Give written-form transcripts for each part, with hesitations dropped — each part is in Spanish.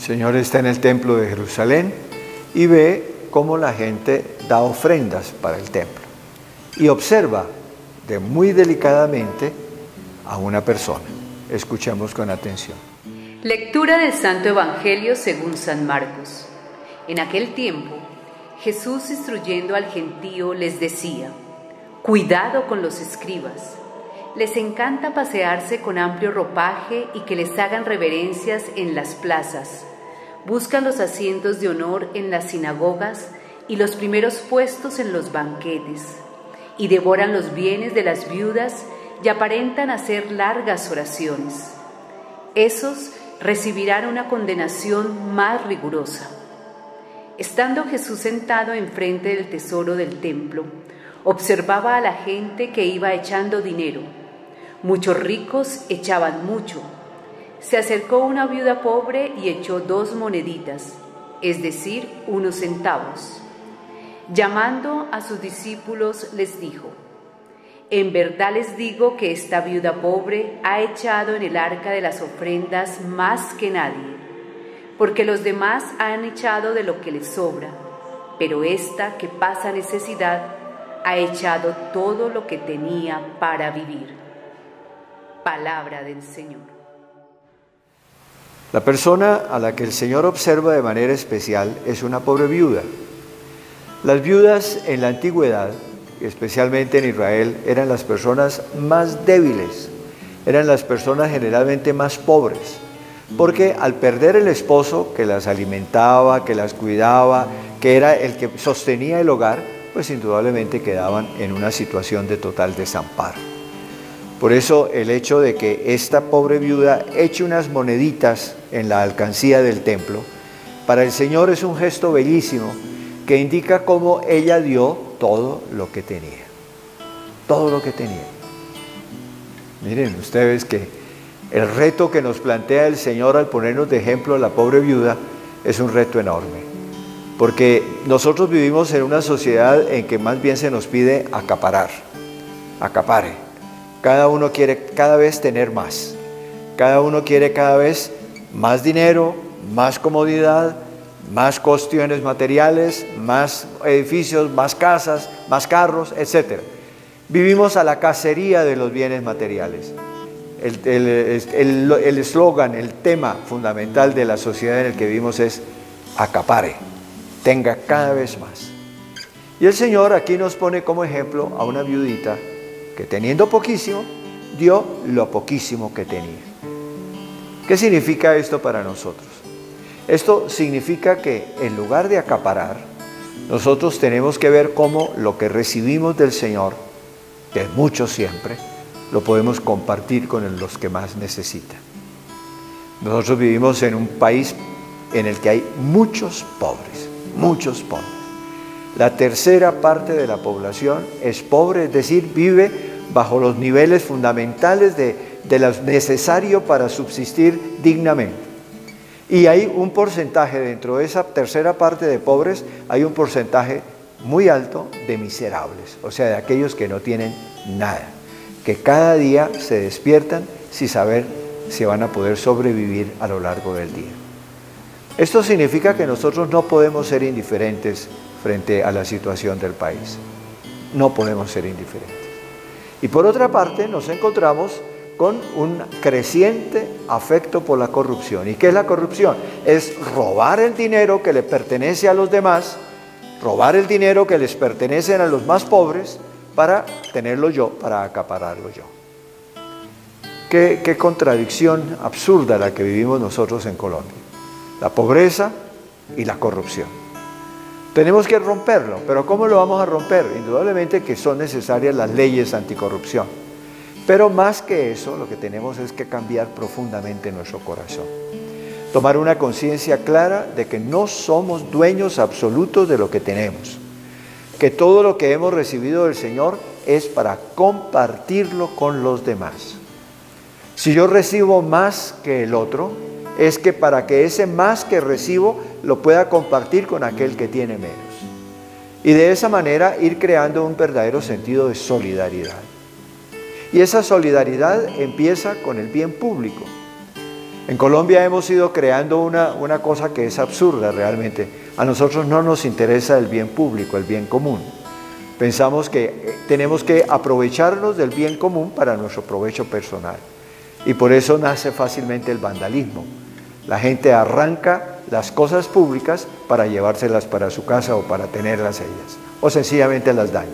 Señor está en el templo de Jerusalén y ve cómo la gente da ofrendas para el templo y observa muy delicadamente a una persona. Escuchemos con atención. Lectura del Santo Evangelio según San Marcos. En aquel tiempo, Jesús, instruyendo al gentío, les decía: cuidado con los escribas. Les encanta pasearse con amplio ropaje y que les hagan reverencias en las plazas. Buscan los asientos de honor en las sinagogas y los primeros puestos en los banquetes, y devoran los bienes de las viudas y aparentan hacer largas oraciones. Esos recibirán una condenación más rigurosa. Estando Jesús sentado enfrente del tesoro del templo, observaba a la gente que iba echando dinero. Muchos ricos echaban mucho. Se acercó una viuda pobre y echó 2 moneditas, es decir, unos centavos. Llamando a sus discípulos les dijo: en verdad les digo que esta viuda pobre ha echado en el arca de las ofrendas más que nadie, porque los demás han echado de lo que les sobra, pero esta que pasa necesidad ha echado todo lo que tenía para vivir. Palabra del Señor. La persona a la que el Señor observa de manera especial es una pobre viuda. Las viudas en la antigüedad, especialmente en Israel, eran las personas más débiles, eran las personas generalmente más pobres, porque al perder el esposo que las alimentaba, que las cuidaba, que era el que sostenía el hogar, pues indudablemente quedaban en una situación de total desamparo. Por eso el hecho de que esta pobre viuda eche unas moneditas en la alcancía del templo, para el Señor es un gesto bellísimo que indica cómo ella dio todo lo que tenía. Todo lo que tenía. Miren ustedes que el reto que nos plantea el Señor al ponernos de ejemplo a la pobre viuda es un reto enorme. Porque nosotros vivimos en una sociedad en que más bien se nos pide acaparar. Acapare. Cada uno quiere cada vez tener más. Cada uno quiere cada vez más dinero, más comodidad, más cuestiones materiales, más edificios, más casas, más carros, etc. Vivimos a la cacería de los bienes materiales. El eslogan, el tema fundamental de la sociedad en el que vivimos es acapare, tenga cada vez más. Y el Señor aquí nos pone como ejemplo a una viudita que teniendo poquísimo, dio lo poquísimo que tenía. ¿Qué significa esto para nosotros? Esto significa que en lugar de acaparar, nosotros tenemos que ver cómo lo que recibimos del Señor, que es mucho siempre, lo podemos compartir con los que más necesitan. Nosotros vivimos en un país en el que hay muchos pobres, muchos pobres. La tercera parte de la población es pobre, es decir, vive bajo los niveles fundamentales de lo necesario para subsistir dignamente. Y hay un porcentaje dentro de esa tercera parte de pobres, hay un porcentaje muy alto de miserables, o sea, de aquellos que no tienen nada, que cada día se despiertan sin saber si van a poder sobrevivir a lo largo del día. Esto significa que nosotros no podemos ser indiferentes frente a la situación del país. No podemos ser indiferentes. Y por otra parte nos encontramos con un creciente afecto por la corrupción. ¿Y qué es la corrupción? Es robar el dinero que le pertenece a los demás, robar el dinero que les pertenece a los más pobres para tenerlo yo, para acapararlo yo. Qué contradicción absurda la que vivimos nosotros en Colombia. La pobreza y la corrupción. Tenemos que romperlo, pero ¿cómo lo vamos a romper? Indudablemente que son necesarias las leyes anticorrupción. Pero más que eso, lo que tenemos es que cambiar profundamente nuestro corazón. Tomar una conciencia clara de que no somos dueños absolutos de lo que tenemos. Que todo lo que hemos recibido del Señor es para compartirlo con los demás. Si yo recibo más que el otro, es que para que ese más que recibo lo pueda compartir con aquel que tiene menos. Y de esa manera ir creando un verdadero sentido de solidaridad. Y esa solidaridad empieza con el bien público. En Colombia hemos ido creando una cosa que es absurda realmente. A nosotros no nos interesa el bien público, el bien común. Pensamos que tenemos que aprovecharnos del bien común para nuestro provecho personal. Y por eso nace fácilmente el vandalismo. La gente arranca las cosas públicas para llevárselas para su casa o para tenerlas ellas. O sencillamente las daña.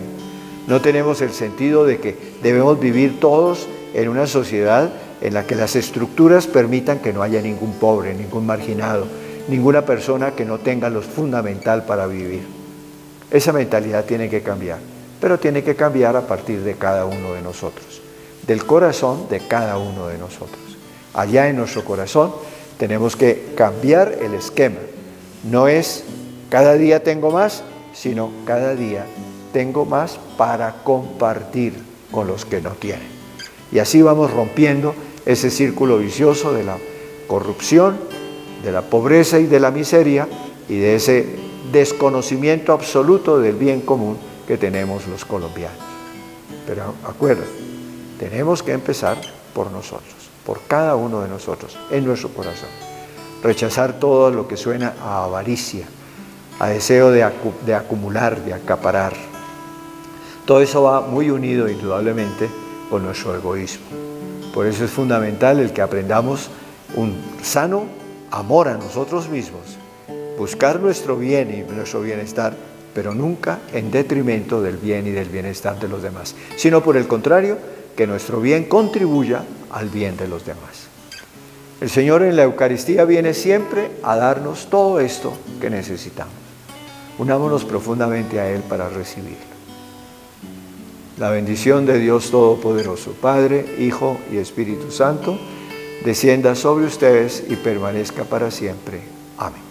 No tenemos el sentido de que debemos vivir todos en una sociedad en la que las estructuras permitan que no haya ningún pobre, ningún marginado, ninguna persona que no tenga lo fundamental para vivir. Esa mentalidad tiene que cambiar, pero tiene que cambiar a partir de cada uno de nosotros, del corazón de cada uno de nosotros. Allá en nuestro corazón tenemos que cambiar el esquema. No es cada día tengo más, sino cada día tengo más para compartir con los que no tienen. Y así vamos rompiendo ese círculo vicioso de la corrupción, de la pobreza y de la miseria y de ese desconocimiento absoluto del bien común que tenemos los colombianos. Pero acuérdense, tenemos que empezar por nosotros, por cada uno de nosotros, en nuestro corazón. Rechazar todo lo que suena a avaricia, a deseo de acumular, de acaparar. Todo eso va muy unido indudablemente con nuestro egoísmo. Por eso es fundamental el que aprendamos un sano amor a nosotros mismos, buscar nuestro bien y nuestro bienestar, pero nunca en detrimento del bien y del bienestar de los demás, sino por el contrario, que nuestro bien contribuya al bien de los demás. El Señor en la Eucaristía viene siempre a darnos todo esto que necesitamos. Unámonos profundamente a Él para recibirlo. La bendición de Dios Todopoderoso, Padre, Hijo y Espíritu Santo, descienda sobre ustedes y permanezca para siempre. Amén.